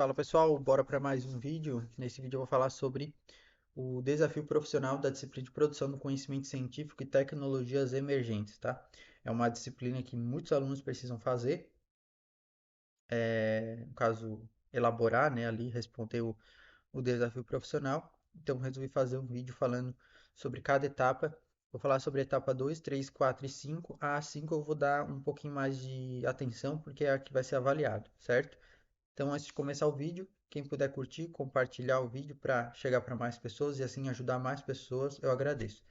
Fala pessoal, bora para mais um vídeo. Nesse vídeo eu vou falar sobre o desafio profissional da disciplina de produção do conhecimento científico e tecnologias emergentes, tá? É uma disciplina que muitos alunos precisam fazer, no caso, elaborar, né, ali, responder o desafio profissional. Então resolvi fazer um vídeo falando sobre cada etapa. Vou falar sobre a etapa 2, 3, 4 e 5. A 5 eu vou dar um pouquinho mais de atenção porque é a que vai ser avaliado, certo? Então, antes de começar o vídeo, quem puder curtir, compartilhar o vídeo para chegar para mais pessoas e assim ajudar mais pessoas, eu agradeço.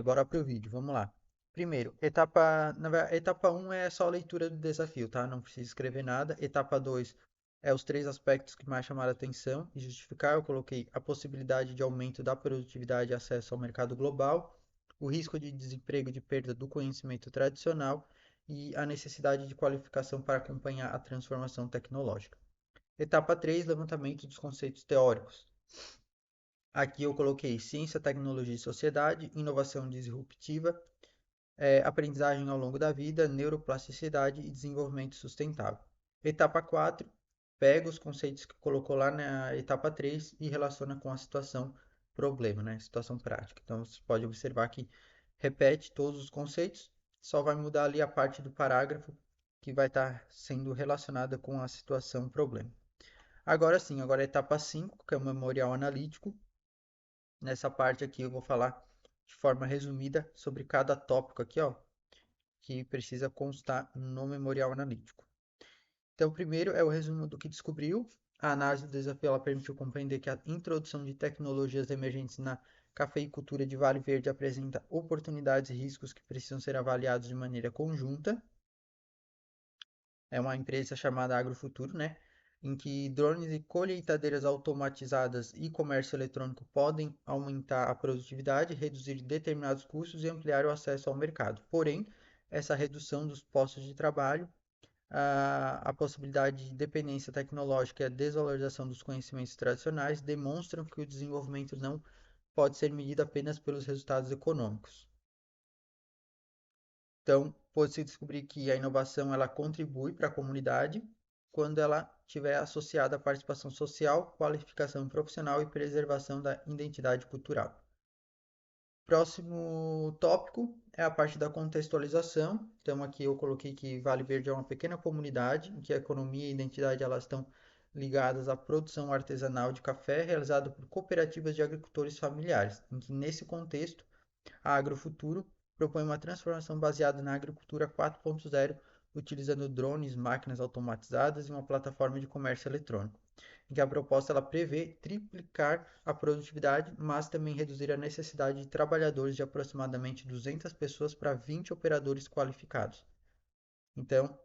Bora pro vídeo, vamos lá. Primeiro, etapa um é só a leitura do desafio, tá? Não precisa escrever nada. Etapa 2 é os três aspectos que mais chamaram a atenção e justificar. Eu coloquei a possibilidade de aumento da produtividade e acesso ao mercado global, o risco de desemprego e de perda do conhecimento tradicional e a necessidade de qualificação para acompanhar a transformação tecnológica. Etapa 3, levantamento dos conceitos teóricos. Aqui eu coloquei ciência, tecnologia e sociedade, inovação disruptiva, aprendizagem ao longo da vida, neuroplasticidade e desenvolvimento sustentável. Etapa 4, pega os conceitos que colocou lá na etapa 3 e relaciona com a situação problema, né? Situação prática. Então você pode observar que repete todos os conceitos, só vai mudar ali a parte do parágrafo que vai estar sendo relacionada com a situação problema. Agora sim, agora a etapa 5, que é o memorial analítico. Nessa parte aqui eu vou falar de forma resumida sobre cada tópico aqui, ó, que precisa constar no memorial analítico. Então, primeiro é o resumo do que descobriu. A análise do desafio ela permitiu compreender que a introdução de tecnologias emergentes na cafeicultura de Vale Verde apresenta oportunidades e riscos que precisam ser avaliados de maneira conjunta. É uma empresa chamada Agrofuturo, né? Em que drones e colheitadeiras automatizadas e comércio eletrônico podem aumentar a produtividade, reduzir determinados custos e ampliar o acesso ao mercado. Porém, essa redução dos postos de trabalho, a possibilidade de dependência tecnológica e a desvalorização dos conhecimentos tradicionais demonstram que o desenvolvimento não pode ser medido apenas pelos resultados econômicos. Então, pode-se descobrir que a inovação ela contribui para a comunidade quando ela estiver associada à participação social, qualificação profissional e preservação da identidade cultural. Próximo tópico é a parte da contextualização. Então, aqui eu coloquei que Vale Verde é uma pequena comunidade em que a economia e a identidade elas estão ligadas à produção artesanal de café realizada por cooperativas de agricultores familiares, em que nesse contexto a Agrofuturo propõe uma transformação baseada na agricultura 4.0, utilizando drones, máquinas automatizadas e uma plataforma de comércio eletrônico. Em que a proposta ela prevê triplicar a produtividade, mas também reduzir a necessidade de trabalhadores de aproximadamente 200 pessoas para 20 operadores qualificados. Então,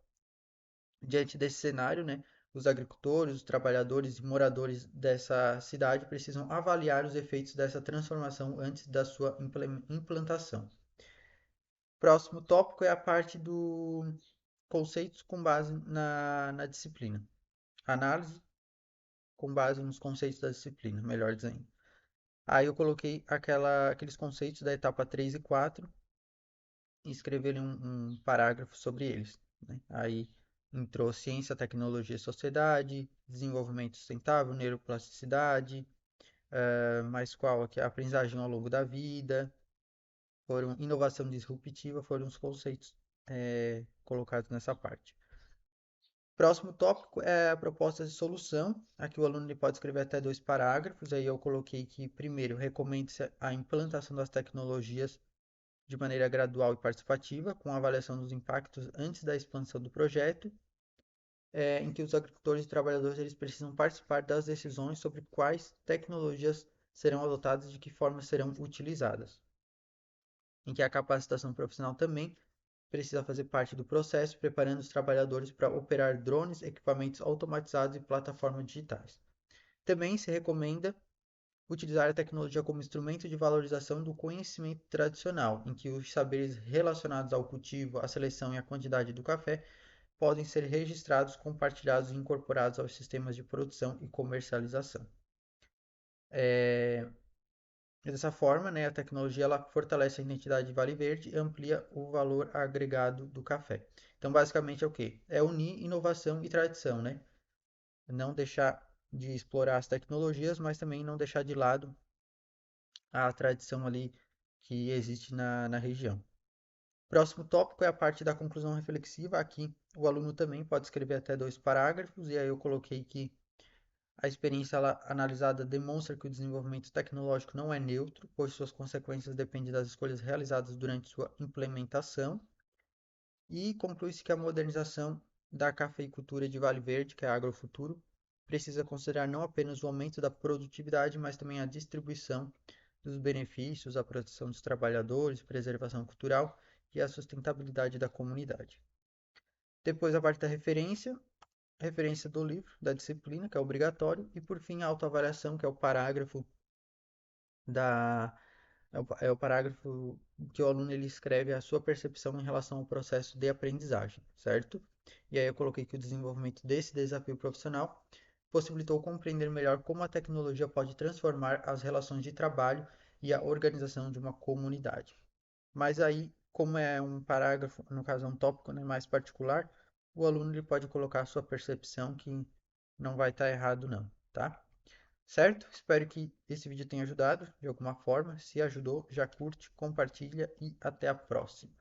diante desse cenário, né, os agricultores, os trabalhadores e moradores dessa cidade precisam avaliar os efeitos dessa transformação antes da sua implantação. Próximo tópico é a parte do conceitos com base na disciplina. Análise com base nos conceitos da disciplina, melhor dizendo. Aí eu coloquei aqueles conceitos da etapa 3 e 4 e escrevi ali um parágrafo sobre eles. Né? Aí entrou ciência, tecnologia e sociedade, desenvolvimento sustentável, neuroplasticidade, mais qual aqui? A aprendizagem ao longo da vida, foram inovação disruptiva, foram os conceitos colocados nessa parte. Próximo tópico é a proposta de solução. Aqui o aluno ele pode escrever até 2 parágrafos. Aí eu coloquei que, primeiro, recomenda-se a implantação das tecnologias de maneira gradual e participativa, com a avaliação dos impactos antes da expansão do projeto, em que os agricultores e trabalhadores eles precisam participar das decisões sobre quais tecnologias serão adotadas e de que forma serão utilizadas. Em que a capacitação profissional também precisa fazer parte do processo, preparando os trabalhadores para operar drones, equipamentos automatizados e plataformas digitais. Também se recomenda utilizar a tecnologia como instrumento de valorização do conhecimento tradicional, em que os saberes relacionados ao cultivo, à seleção e à quantidade do café podem ser registrados, compartilhados e incorporados aos sistemas de produção e comercialização. Dessa forma, né, a tecnologia ela fortalece a identidade de Vale Verde e amplia o valor agregado do café. Então, basicamente é o quê? É unir inovação e tradição, né? não deixar de explorar as tecnologias, mas também não deixar de lado a tradição ali que existe na região. Próximo tópico é a parte da conclusão reflexiva. Aqui o aluno também pode escrever até 2 parágrafos, e aí eu coloquei que a experiência analisada demonstra que o desenvolvimento tecnológico não é neutro, pois suas consequências dependem das escolhas realizadas durante sua implementação. E conclui-se que a modernização da cafeicultura de Vale Verde, que é a Agrofuturo, precisa considerar não apenas o aumento da produtividade, mas também a distribuição dos benefícios, a proteção dos trabalhadores, preservação cultural e a sustentabilidade da comunidade. Depois a parte da referência do livro, da disciplina, que é obrigatório, e por fim a autoavaliação, que é o parágrafo da é o parágrafo que o aluno ele escreve a sua percepção em relação ao processo de aprendizagem, certo? E aí eu coloquei que o desenvolvimento desse desafio profissional possibilitou compreender melhor como a tecnologia pode transformar as relações de trabalho e a organização de uma comunidade. Mas aí, como é um parágrafo, no caso é um tópico, né, mais particular, o aluno ele pode colocar a sua percepção que não vai estar errado não, tá? Certo? Espero que esse vídeo tenha ajudado de alguma forma. Se ajudou, já curte, compartilha e até a próxima.